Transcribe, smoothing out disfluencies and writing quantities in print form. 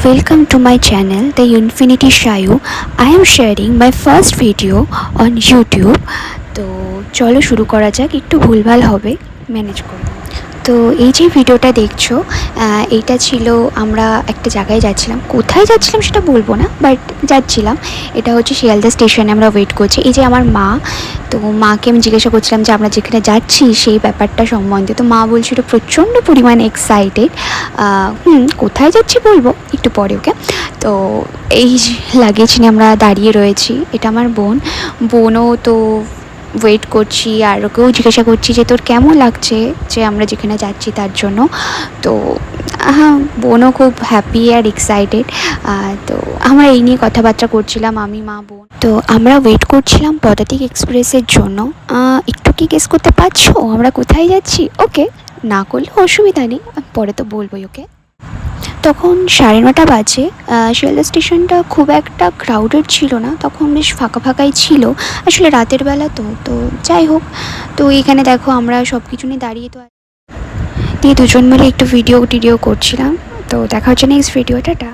welcome to my channel, The Infinity Shayu. I am sharing my first video on YouTube. তো চলো শুরু করা যাক, একটু ভুলভাল হবে, ম্যানেজ করো। তো এই যে ভিডিওটা দেখছো, এইটা ছিল আমরা একটা জায়গায় যাচ্ছিলাম। কোথায় যাচ্ছিলাম সেটা বলবো না, বাট যাচ্ছিলাম। এটা হচ্ছে শিয়ালদা স্টেশনে আমরা ওয়েট করছি। এই যে আমার মা, তো মাকে আমি জিজ্ঞাসা করছিলাম যে আমরা যেখানে যাচ্ছি সেই ব্যাপারটা সম্বন্ধে। তো মা বলছিল প্রচণ্ড পরিমাণে এক্সাইটেড। কোথায় যাচ্ছি বলবো একটু পরে, ওকে। তো এই লাগেজ নিয়ে আমরা দাঁড়িয়ে রয়েছি। এটা আমার বোনও তো ওয়েট করছি, আর ওকেও জিজ্ঞাসা করছি যে তোর কেমন লাগছে যে আমরা যেখানে যাচ্ছি তার জন্য। তো হ্যাঁ, বোনও খুব হ্যাপি আর এক্সাইটেড। তো আমরা এই নিয়ে কথাবার্তা করছিলাম, আমি, মা, বোন। তো আমরা ওয়েট করছিলাম পদাতিক এক্সপ্রেসের জন্য। একটু কি গেস করতে পারছো আমরা কোথায় যাচ্ছি? ওকে, না করলে অসুবিধা নেই, পরে তো বলবোই, ওকে। তখন 9:30 বাজে। শিয়ালদা স্টেশনটা খুব একটা ক্রাউডেড ছিল না, তখন বেশ ফাঁকা ফাঁকাই ছিল। আসলে রাতের বেলা তো যাই হোক। তো এইখানে দেখো আমরা সব কিছু নিয়ে দাঁড়িয়ে দিয়ে দুজন মিলে একটু ভিডিও করছিলাম। তো দেখা হচ্ছে নেক্সট ভিডিও, টাটা।